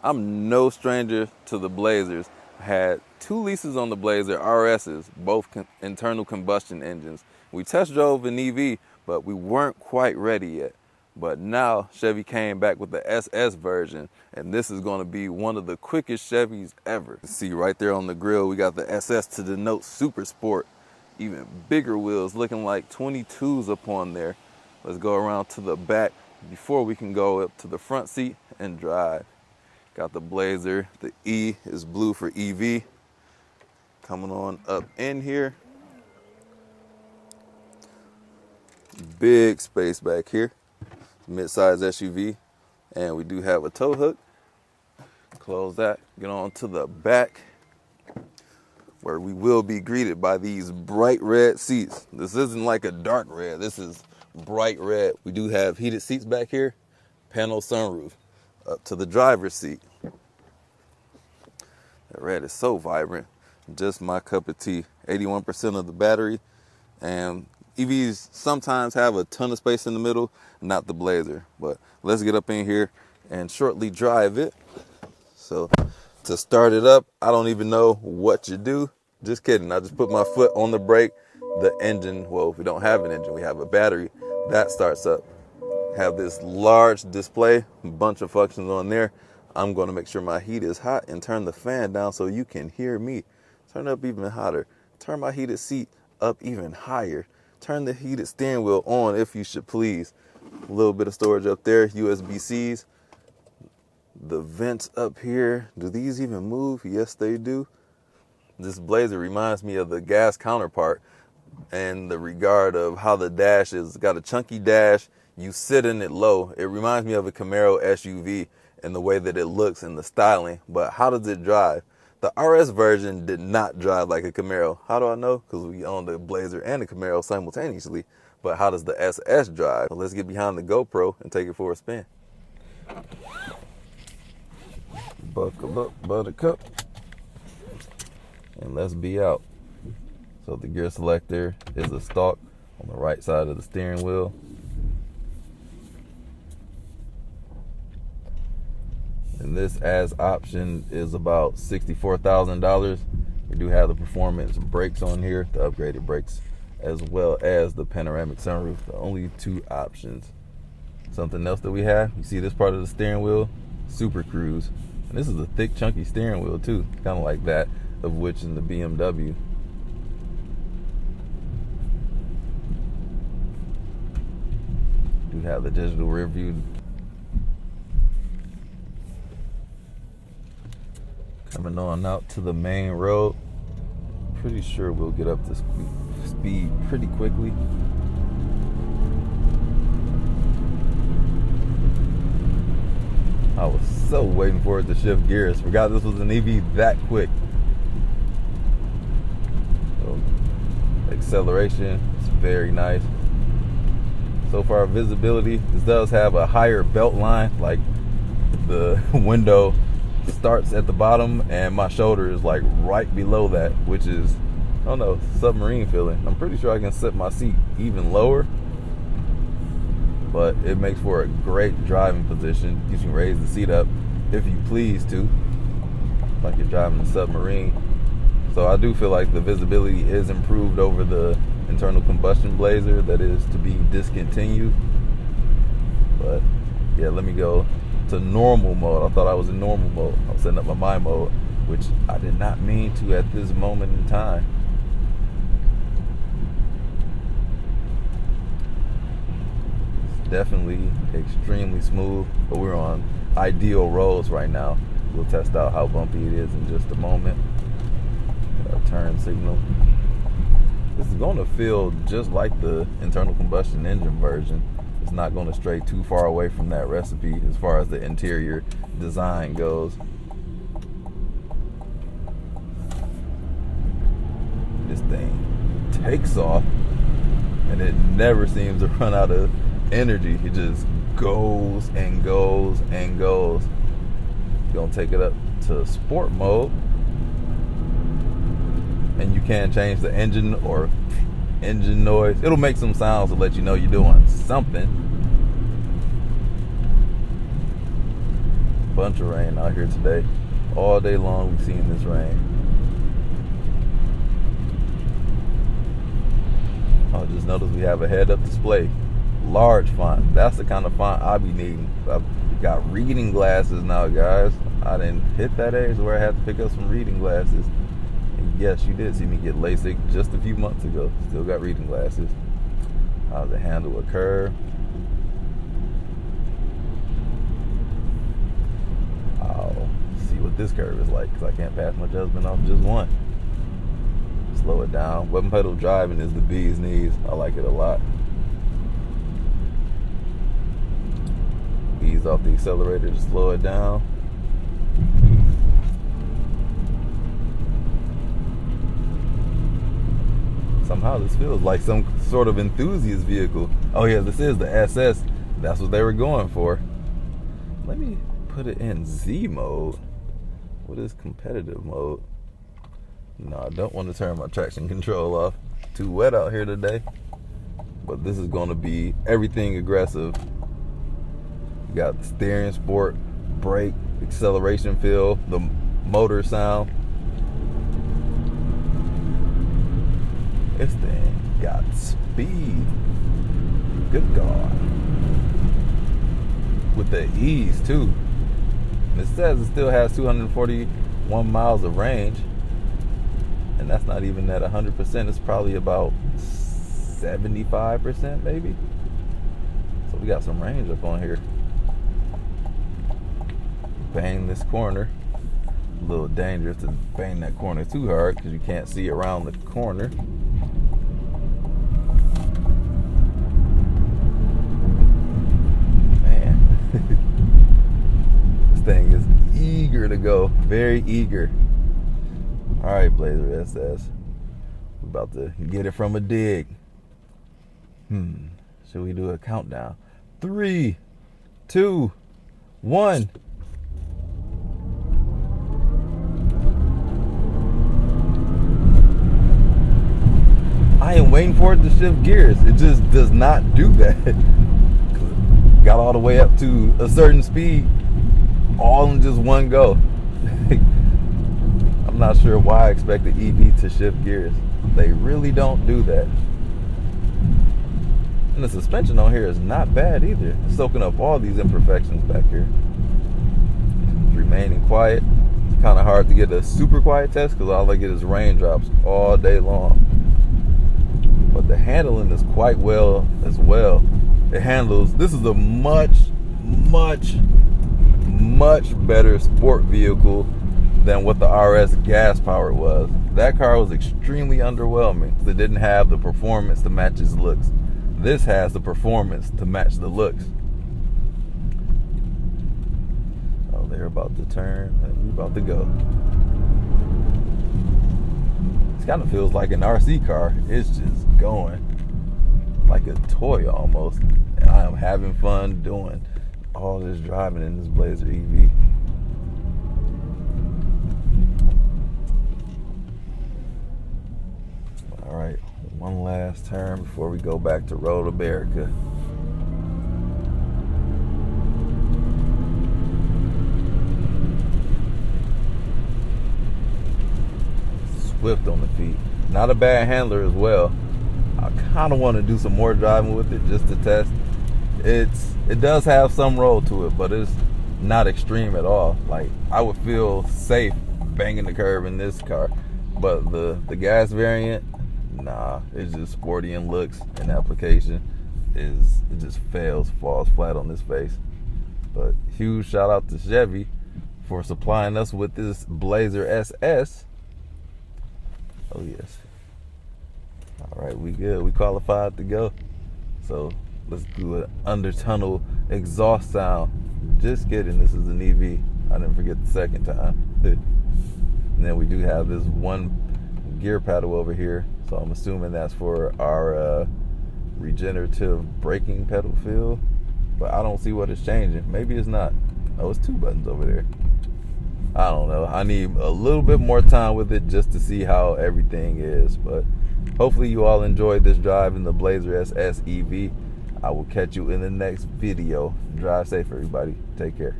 I'm no stranger to the Blazers. I had 2 leases on the Blazer RSs, both internal combustion engines. We test drove an EV, but we weren't quite ready yet. But now Chevy came back with the SS version, and this is going to be one of the quickest Chevys ever. See right there on the grill, we got the SS to denote super sport. Even bigger wheels, looking like 22s up on there. Let's go around to the back before we can go up to the front seat and drive. Got the Blazer. The E is blue for EV. Coming on up in here. Big space back here. Mid-size SUV. And we do have a tow hook. Close that. Get on to the back, where we will be greeted by these bright red seats. This isn't like a dark red. This is bright red. We do have heated seats back here. Panel sunroof. Up to the driver's seat. That red is so vibrant. Just my cup of tea. 81% of the battery. And EVs sometimes have a ton of space in the middle, not the Blazer. But let's get up in here and shortly drive it. So to start it up, I don't even know what you do. Just kidding. I just put my foot on the brake. The engine, well, we don't have an engine. We have a battery. That starts up. Have this large display, a bunch of functions on there. I'm going to make sure my heat is hot and turn the fan down so you can hear me. Turn it up even hotter. Turn my heated seat up even higher. Turn the heated steering wheel on, if you should please. A little bit of storage up there, USB-Cs. The vents up here, do these even move? Yes, they do. This Blazer reminds me of the gas counterpart in the regard of how the dash is. It's got a chunky dash. You sit in it low. It reminds me of a Camaro SUV in the way that it looks and the styling. But how does it drive? The RS version did not drive like a Camaro. How do I know? Because we own the Blazer and the Camaro simultaneously. But how does the SS drive? Well, let's get behind the GoPro and take it for a spin. Buckle up, buttercup. And let's be out. So the gear selector is a stalk on the right side of the steering wheel. And this as option is about $64,000. We do have the performance brakes on here, the upgraded brakes, as well as the panoramic sunroof. The only 2 options. Something else that we have, you see this part of the steering wheel? Super Cruise. And this is a thick, chunky steering wheel too, kind of like that of which in the BMW. Do have the digital rear view. Coming on out to the main road. Pretty sure we'll get up to speed pretty quickly. I was so waiting for it to shift gears. Forgot this was an EV that quick. So, acceleration is very nice. So far, visibility, this does have a higher belt line. Like the window starts at the bottom and my shoulder is like right below that, which is, I don't know, submarine feeling. I'm pretty sure I can set my seat even lower, but it makes for a great driving position. You can raise the seat up if you please to, like you're driving a submarine. So I do feel like the visibility is improved over the internal combustion Blazer that is to be discontinued. But yeah, let me go to normal mode. I thought I was in normal mode. I was setting up my mode, which I did not mean to at this moment in time. It's definitely extremely smooth, but we're on ideal roads right now. We'll test out how bumpy it is in just a moment. Turn signal. This is going to feel just like the internal combustion engine version. It's not going to stray too far away from that recipe as far as the interior design goes. This thing takes off and it never seems to run out of energy. It just goes and goes and goes. You're going to take it up to sport mode, and you can change the engine or engine noise. It'll make some sounds to let you know you're doing something. bunch of rain out here today. All day long we've seen this rain. Oh, just notice we have a head-up display. Large font. That's the kind of font I be needing. I've got reading glasses now, guys. I didn't hit that age where I had to pick up some reading glasses. And yes, you did see me get LASIK just a few months ago. Still got reading glasses. How to handle a curve. I'll see what this curve is like, because I can't pass my judgment off just one. Slow it down. Weapon pedal driving is the bee's knees. I like it a lot. Ease off the accelerator to slow it down. Somehow this feels like some sort of enthusiast vehicle. Oh yeah, this is the SS. That's what they were going for. Let me put it in Z mode. What is competitive mode? No, I don't want to turn my traction control off. Too wet out here today. But this is going to be everything aggressive. You got steering, sport, brake, acceleration feel, the motor sound. This thing got speed. Good God. With the ease too. And it says it still has 241 miles of range. And that's not even at 100%. It's probably about 75% maybe. So we got some range up on here. Bang this corner. A little dangerous to bang that corner too hard because you can't see around the corner. Man. This thing is eager to go. Very eager. All right, Blazer SS. We're about to get it from a dig. Should we do a countdown? 3, 2, 1. I am waiting for it to shift gears. It just does not do that. Got all the way up to a certain speed, all in just one go. I'm not sure why I expect the EV to shift gears. They really don't do that. And the suspension on here is not bad either. It's soaking up all these imperfections back here. It's remaining quiet. It's kind of hard to get a super quiet test because all I get is raindrops all day long. But the handling is quite well as well. It handles, this is a much better sport vehicle than what the RS gas powered was. That car was extremely underwhelming because it didn't have the performance to match its looks. This has the performance to match the looks. Oh, they're about to turn and we're about to go. It kind of feels like an RC car. It's just going like a toy almost. And I am having fun doing all this driving in this Blazer EV. All right, one last turn before we go back to Road America. Swift on the feet. Not a bad handler as well. I kind of want to do some more driving with it just to test. It does have some roll to it, but it's not extreme at all. Like, I would feel safe banging the curb in this car. But the gas variant, nah, it's just sporty in looks and application. It just falls flat on this face. But huge shout out to Chevy for supplying us with this Blazer SS. Oh yes. All right, we good. We qualified to go. So let's do an under tunnel exhaust sound. Just kidding, this is an EV. I didn't forget the second time. And then we do have this one gear paddle over here. So I'm assuming that's for our regenerative braking pedal feel. But I don't see what it's changing. Maybe it's not. Oh, it's 2 buttons over there. I don't know. I need a little bit more time with it just to see how everything is. But hopefully you all enjoyed this drive in the Blazer SS EV. I will catch you in the next video. Drive safe, everybody. Take care.